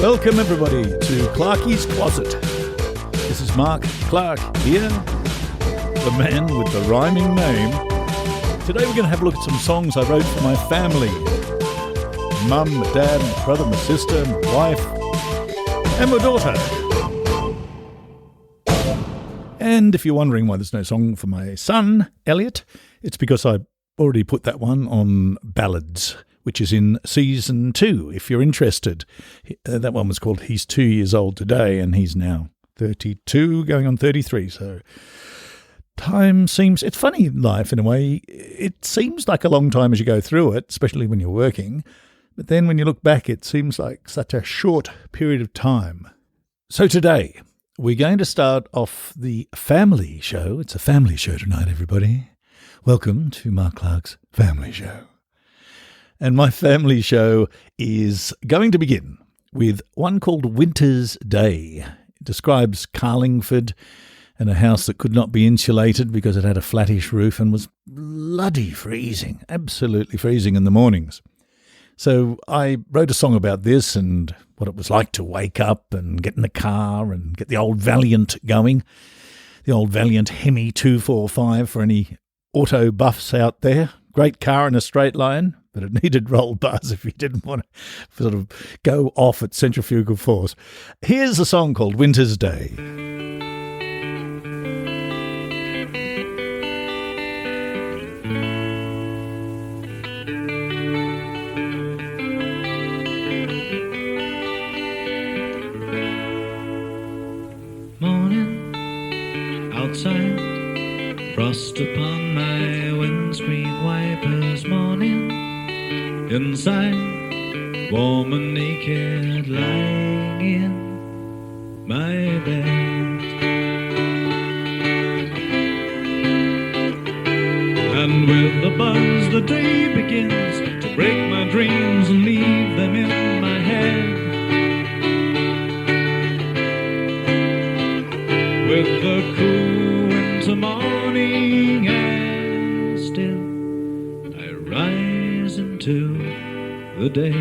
Welcome everybody to Clarky's Closet. This is Mark Clark here, the man with the rhyming name. Today we're going to have a look at some songs I wrote for my family. Mum, my dad, my brother, my sister, my wife, and my daughter. And if you're wondering why there's no song for my son, Elliot, it's because I already put that one on Ballads, which is in Season 2, if you're interested. That one was called He's 2 Years Old Today, and he's now 32, going on 33, so time seems... It's funny in life, in a way. It seems like a long time as you go through it, especially when you're working, but then when you look back, it seems like such a short period of time. So today, we're going to start off the family show. It's a family show tonight, everybody. Welcome to Mark Clark's Family Show. And my family show is going to begin with one called Winter's Day. It describes Carlingford and a house that could not be insulated because it had a flattish roof and was bloody freezing, absolutely freezing in the mornings. So I wrote a song about this and what it was like to wake up and get in the car and get the old Valiant going, the old Valiant Hemi 245 for any auto buffs out there. Great car in a straight line, but it needed roll bars if you didn't want to sort of go off at centrifugal force. Here's a song called Winter's Day. Morning, outside, frost upon my windscreen wipers. Morning, inside, warm and naked, lying in my bed. And with the buzz the day begins to break my dreams and leave them in my head. With the cool winter morning air still, I rise into the day.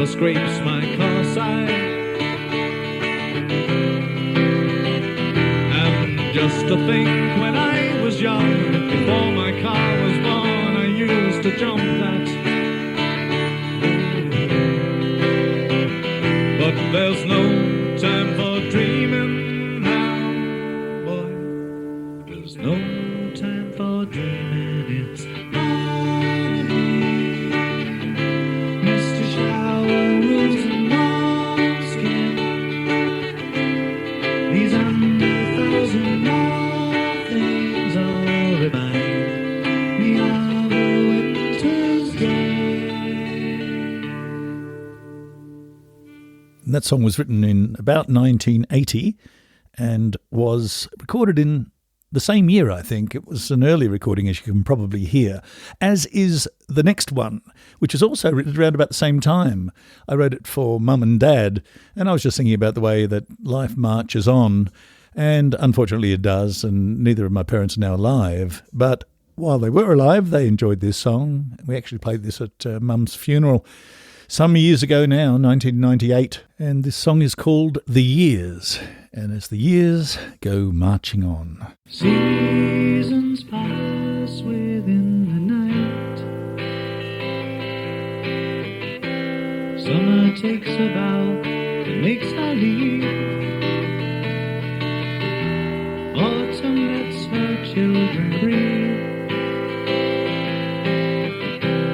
Scrapes my car side, and just to think when I was young, before my car was born, I used to jump that. But there's no time for dreaming now, boy. There's no time for dreaming. It's that song was written in about 1980 and was recorded in the same year, I think. It was an early recording, as you can probably hear, as is the next one, which is also written around about the same time. I wrote it for Mum and Dad, and I was just thinking about the way that life marches on, and unfortunately it does, and neither of my parents are now alive. But while they were alive, they enjoyed this song. We actually played this at Mum's funeral some years ago now, 1998, and this song is called The Years, and as the years go marching on. Seasons pass within the night. Summer takes a bow and makes her leave.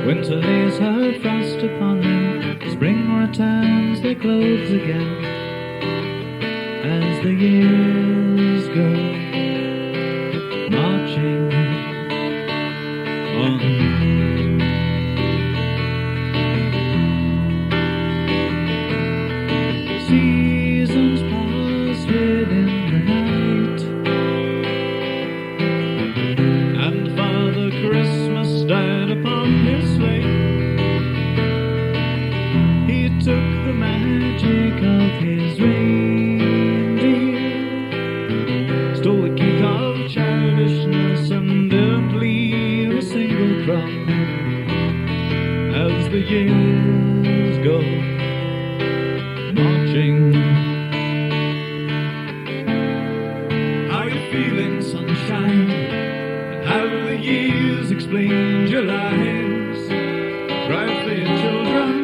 Winter lays her frost upon them, spring returns their clothes again. As the years go marching on. Seasons pass within the night, and Father Christmas died upon his sleigh. He took the magic of his reindeer, stole the key of childishness and didn't leave a single crumb. As the years go marching. How you feeling, sunshine? And how the years explained your lives? Cry for your children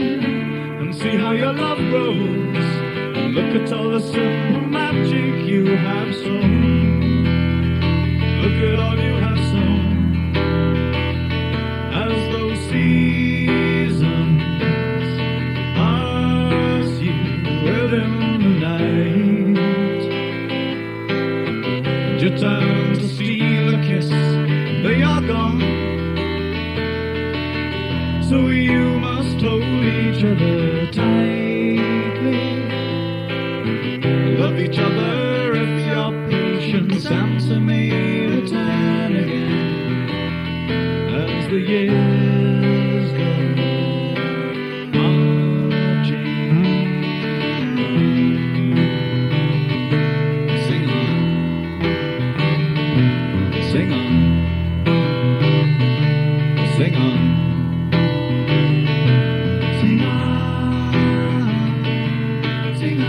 and see how your love grows. And look at all the simple magic you have sown. Look at all you have sown. As those seasons pass you within the night, and your turn to steal a kiss, they are gone. So you must hold each other tightly, love each other if you're patient. Santa may return again as the years go marching. Sing on, sing on, sing on. Sing on, sing on, sing on, sing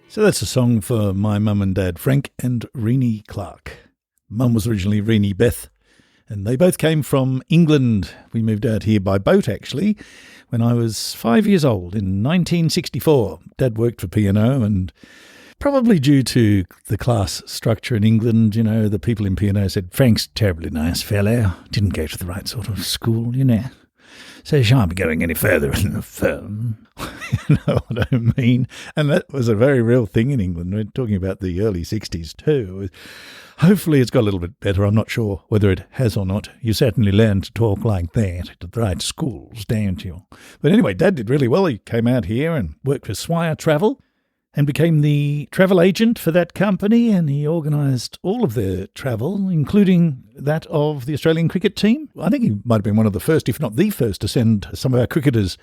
So that's a song for my mum and dad, Frank and Renee Clark. Mum was originally Renee Beth, and they both came from England. We moved out here by boat, actually, when I was 5 years old in 1964. Dad worked for P&O, and probably due to the class structure in England, you know, the people in P&O said, Frank's a terribly nice fellow, didn't go to the right sort of school, you know. So you shan't be going any further in the firm. You know what I mean? And that was a very real thing in England. We're talking about the early 60s too. Hopefully it's got a little bit better. I'm not sure whether it has or not. You certainly learn to talk like that at the right schools, don't you? But anyway, Dad did really well. He came out here and worked for Swire Travel and became the travel agent for that company, and he organised all of their travel, including that of the Australian cricket team. I think he might have been one of the first, if not the first, to send some of our cricketers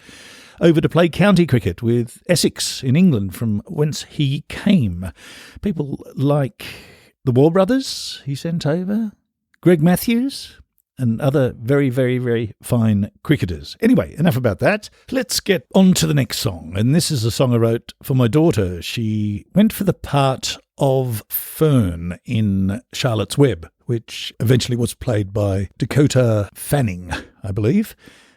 over to play county cricket with Essex in England, from whence he came. People like the War Brothers he sent over, Greg Matthews, and other very, very, very fine cricketers. Anyway, enough about that. Let's get on to the next song. And this is a song I wrote for my daughter. She went for the part of Fern in Charlotte's Web, which eventually was played by Dakota Fanning, I believe.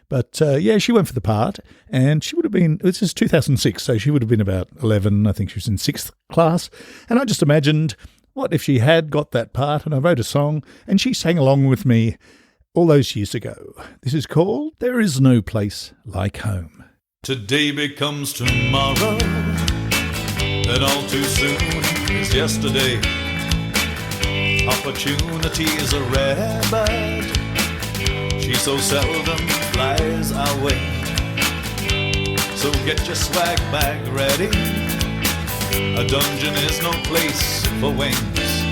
But yeah, she went for the part, and she would have been, this is 2006, so she would have been about 11. I think she was in 6th class. And I just imagined, what if she had got that part, and I wrote a song, and she sang along with me all those years ago. This is called There Is No Place Like Home. Today becomes tomorrow, and all too soon is yesterday. Opportunity is a rare bird, she so seldom flies our way. So get your swag bag ready, a dungeon is no place for wings,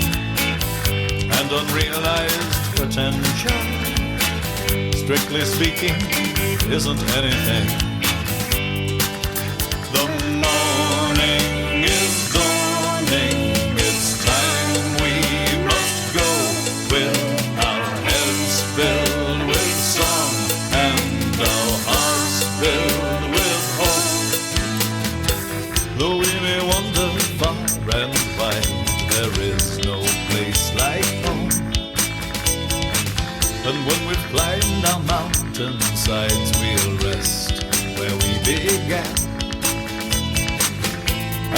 and unrealized potential, strictly speaking, isn't anything. The morning is dawning, it's time we must go, with our heads filled with song and our hearts filled with hope. Though we may wander far and wide, there is no place like home. And when we've climb down mountainsides, we'll rest where we began.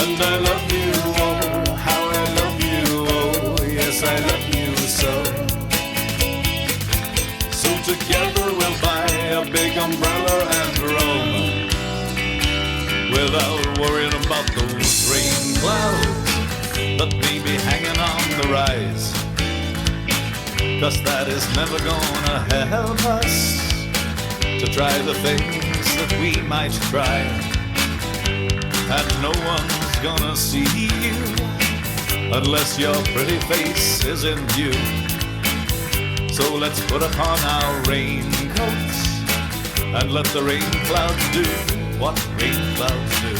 And I love you, oh, how I love you, oh, yes, I love you so. So together we'll buy a big umbrella and roam, without worrying about those rain clouds that may be hanging on the rise. 'Cause that is never gonna help us to try the things that we might try. And no one's gonna see you unless your pretty face is in view. So let's put upon our raincoats and let the rain clouds do what rain clouds do.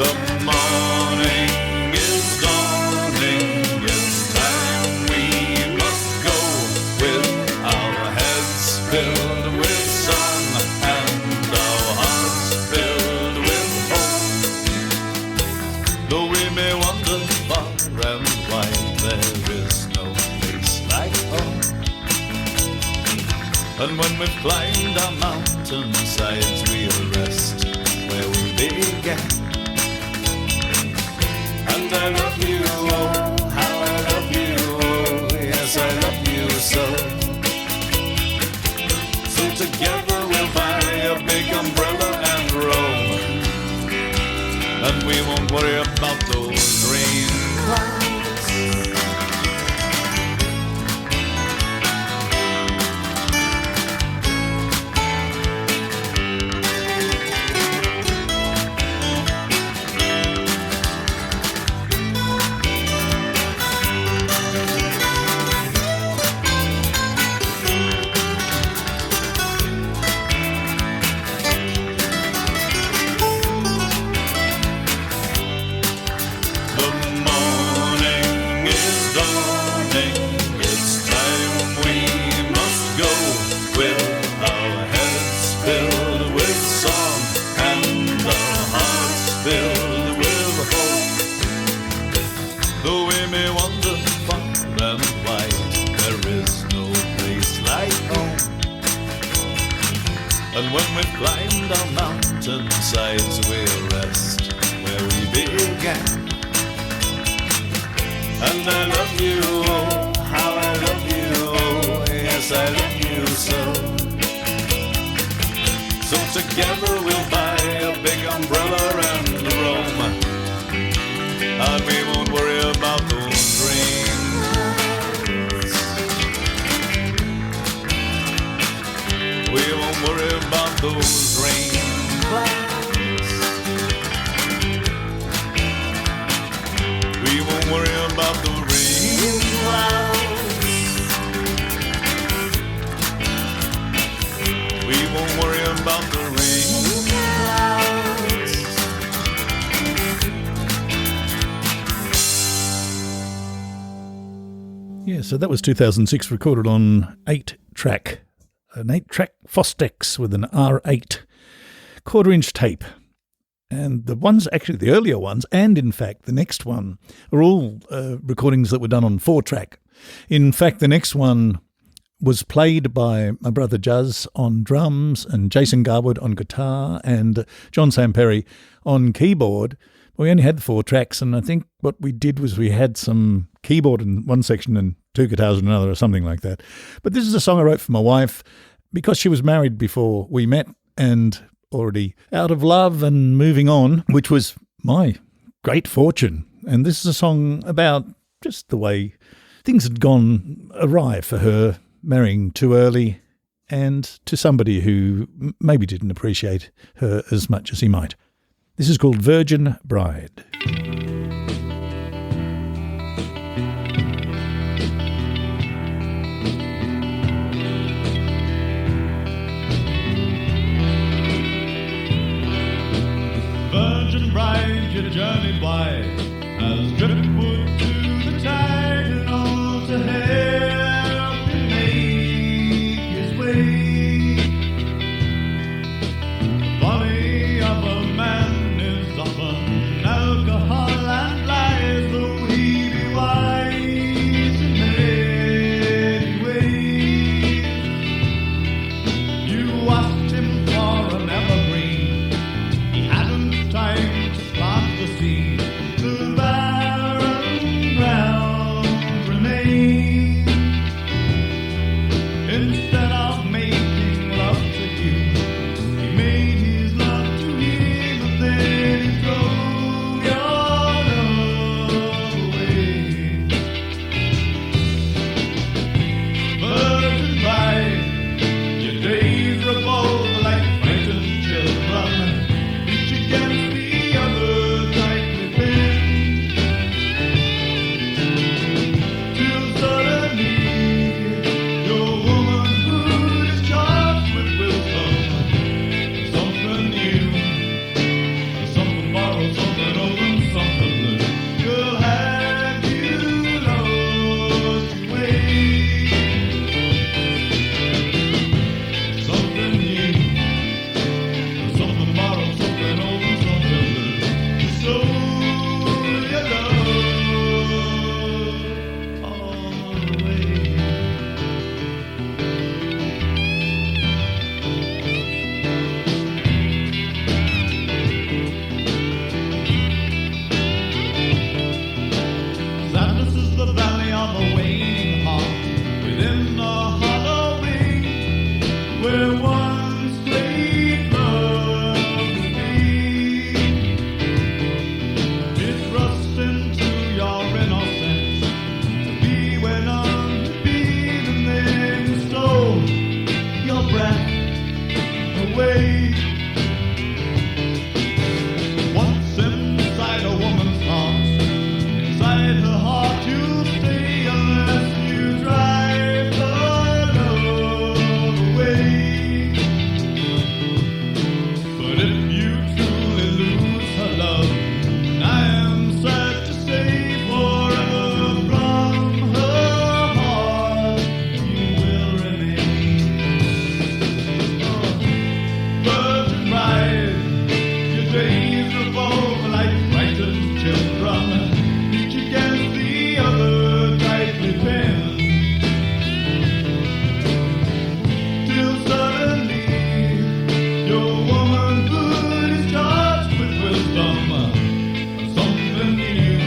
The morning is dawning, it's time we must go, with our heads filled with sun and our hearts filled with hope. Though we may wander far and wide, there is no place like home. And when we've climbed our mountainsides, we'll rest where we began. And I love you, oh, how I love you, oh, yes, I love you so. So together we'll buy a big umbrella and roam, and we won't worry about those rain clouds. And when we've climbed our mountainsides, we'll rest where we began. And I love you, oh, how I love you, oh, yes, I love you so. So together we'll buy a big umbrella and roam, and we won't worry about those rain clouds. We won't worry about those rain clouds. We won't worry about the rain clouds. We won't worry about the rain clouds. Yeah, so that was 2006, recorded on 8-track. An 8-track Fostex with an R8 quarter-inch tape. And the ones, actually the earlier ones, and in fact the next one, are all recordings that were done on 4-track. In fact, the next one was played by my brother Juz on drums and Jason Garwood on guitar and John Samperi on keyboard. We only had 4 tracks, and I think what we did was we had some keyboard in one section and 2 guitars in another or something like that. But this is a song I wrote for my wife because she was married before we met and already out of love and moving on, which was my great fortune. And this is a song about just the way things had gone awry for her, marrying too early and to somebody who maybe didn't appreciate her as much as he might. This is called Virgin Bride. Virgin bride, you journeyed wide, as driftwood to the tide, and all to help him make his way. The folly of a man is often alcohol and lies, though he be wise in many ways. Once inside a woman's arms, inside her heart you'll stay unless you drive her love away. But if you truly lose her love, I am sad to say forever from her heart you will remain. Virgin bride, your days revolve like frightened children, each against the other tightly pinned, till suddenly your womanhood is charged with wisdom, something new,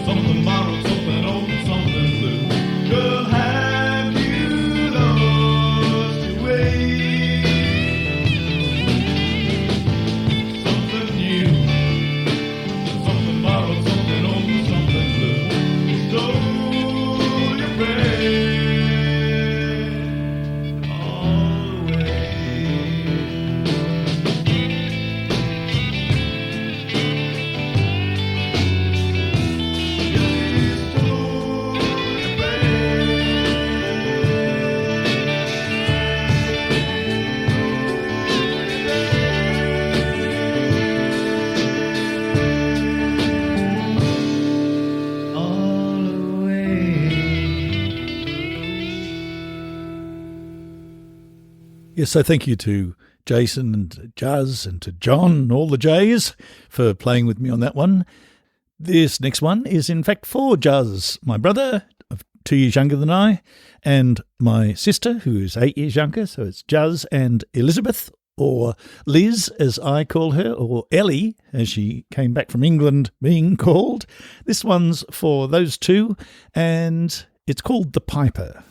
something borrowed, something old, something blue. Girl, have you lost your way? Something new, something borrowed, something old, something blue. Stole your breath all away. Yes, so thank you to Jason and Jazz and to John, all the J's, for playing with me on that one. This next one is in fact for Jazz, my brother, 2 years younger than I, and my sister, who is 8 years younger, so it's Jazz and Elizabeth, or Liz, as I call her, or Ellie, as she came back from England being called. This one's for those two, and it's called The Piper.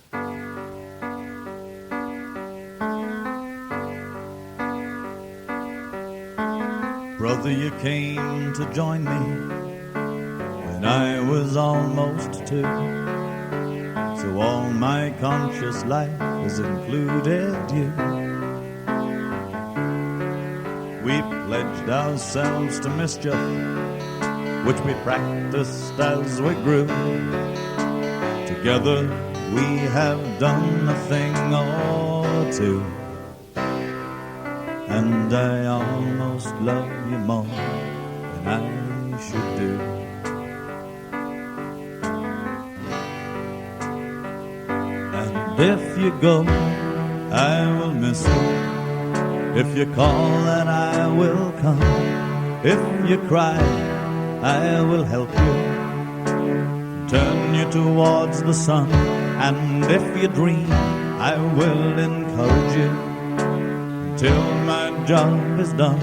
Brother, you came to join me when I was almost 2. So all my conscious life has included you. We pledged ourselves to mischief, which we practiced as we grew. Together we have done a thing or two, and I almost love you more than I should do. And if you go, I will miss you. If you call, then I will come. If you cry, I will help you, turn you towards the sun. And if you dream, I will encourage you till my job is done.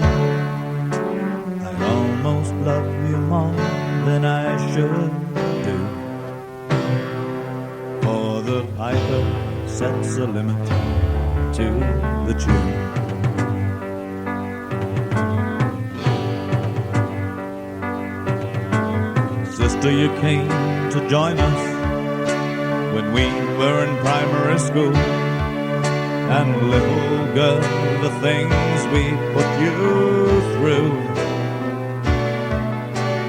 I almost love you more than I should do. For the piper sets a limit to the tune. Sister, you came to join us when we were in primary school. And little girl, the things we put you through.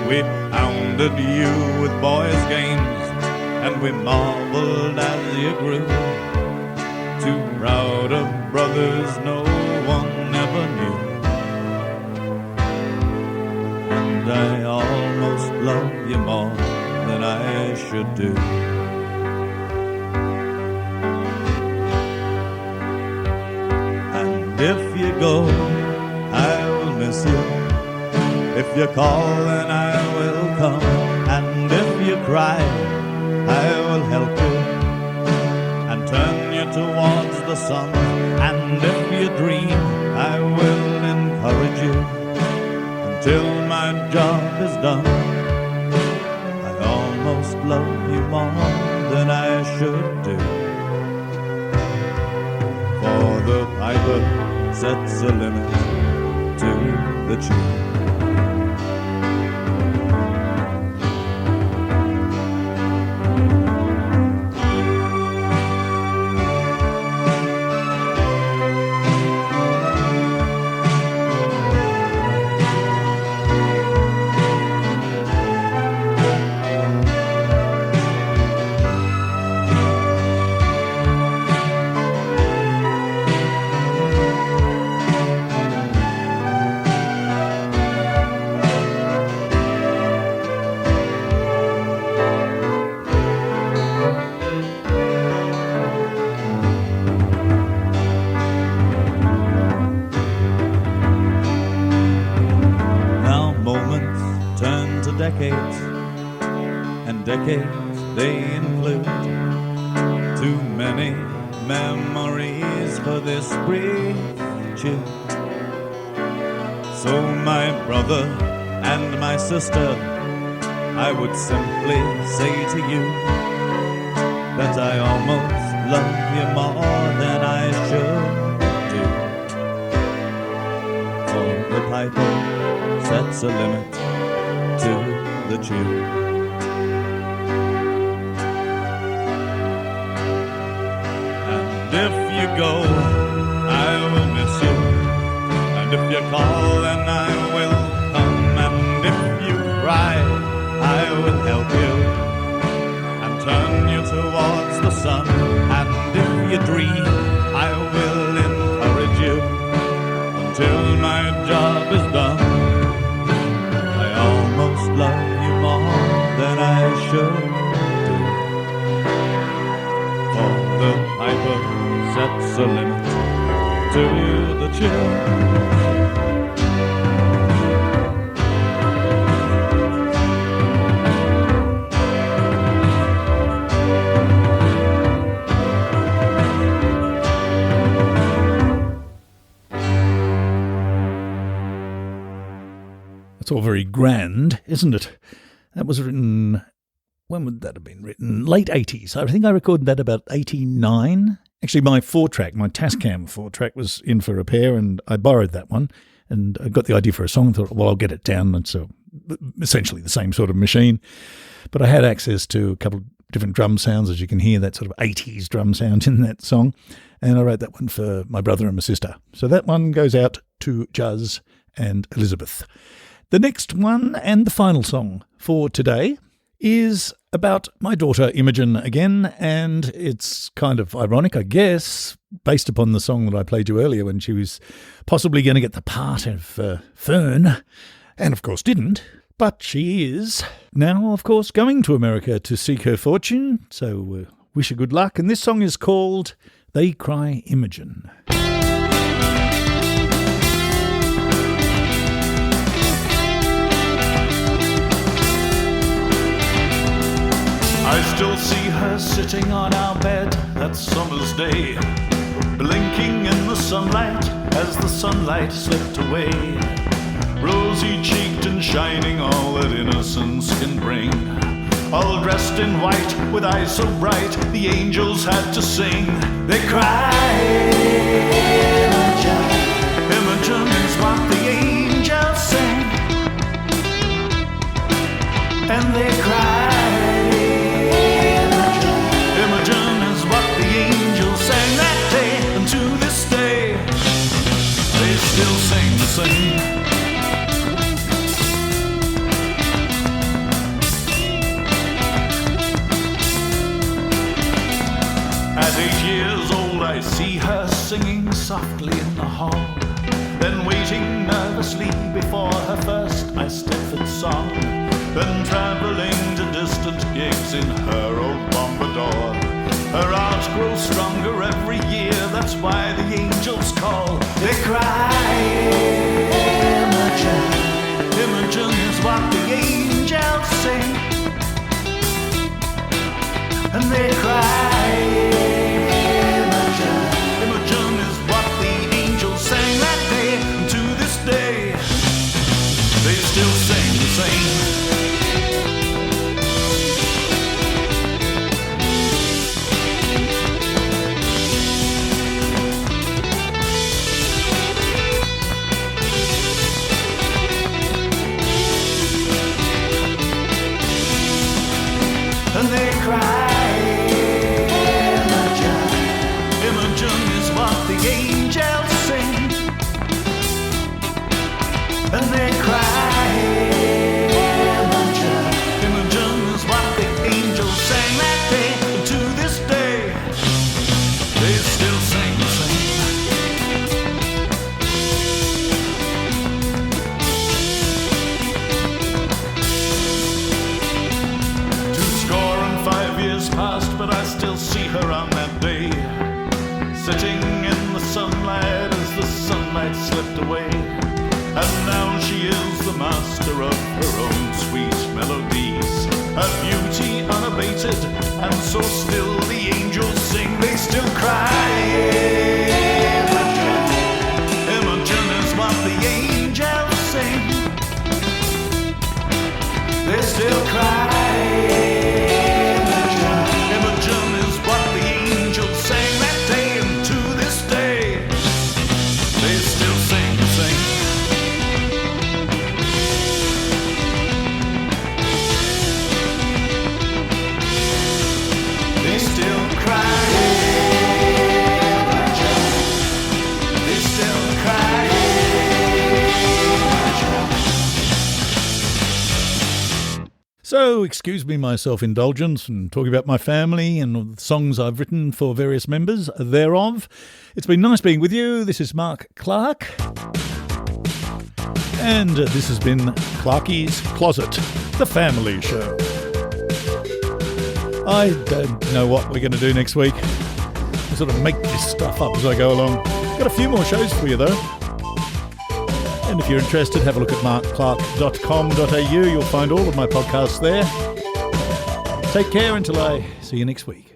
We hounded you with boys' games, and we marveled as you grew. Two proud of brothers no one ever knew. And I almost love you more than I should do. If you go, I will miss you. If you call, then I will come. And if you cry, I will help you and turn you towards the sun. And if you dream, I will encourage you until my job is done. I almost love you more than I should do. For the piper sets a limit to the tune. decades they include too many memories for this brief June. So my brother and my sister, I would simply say to you that I almost love you more than I should do. For the piper sets a limit to the tune. And if you go, I will miss you. And if you call, then I will come. And if you cry, I will help you and turn you towards the sun. And if you dream, I will encourage you until my job is done. I almost love you more than I should do. For the piper sets a limit to the tune. It's all very grand, isn't it? That was written, when would that have been written? Late 80s. I think I recorded that about 89. Actually, my 4-track, my Tascam 4-track was in for repair, and I borrowed that one, and I got the idea for a song and thought, well, I'll get it down. And so essentially the same sort of machine. But I had access to a couple of different drum sounds, as you can hear, that sort of 80s drum sound in that song. And I wrote that one for my brother and my sister. So that one goes out to Juz and Elizabeth. The next one and the final song for today is about my daughter Imogen again, and it's kind of ironic, I guess, based upon the song that I played you earlier when she was possibly going to get the part of Fern, and of course didn't, but she is now, of course, going to America to seek her fortune, so wish her good luck, and this song is called They Cry Imogen. I still see her sitting on our bed that summer's day, blinking in the sunlight as the sunlight slipped away. Rosy-cheeked and shining, all that innocence can bring. All dressed in white with eyes so bright, the angels had to sing. They cry, Imogen, Imogen is what the angels sing. And they cry, still sing the same. At 8 years old I see her singing softly in the hall, then waiting nervously before her first My Stepford song, then travelling to distant gigs in her old Bombador. Her art grows stronger every year, that's why the angels call. They cry, Imogen, Imogen is what the angels sing. And they cry, Imogen, Imogen is what the angels sang that day. And to this day, they still sing the same. And they cry, Imogen, Imogen is what the angels sing. And they cry, Imogen, Imogen is what the angels sang that day. And to this day, they still sing the same. Past, but I still see her on that day, sitting in the sunlight as the sunlight slipped away. And now she is the master of her own sweet melodies, her beauty unabated, and so still the angels sing, they still cry. Imogen is what the angels sing, they still cry. Imogen is what the angels sang that day, and to this day they still sing. They still cry. They still cry. So, excuse me my self-indulgence and talking about my family and the songs I've written for various members thereof. It's been nice being with you. This is Mark Clark. And this has been Clarky's Closet, the family show. I don't know what we're going to do next week. I sort of make this stuff up as I go along. Got a few more shows for you though. And if you're interested, have a look at markclark.com.au. You'll find all of my podcasts there. Take care until I see you next week.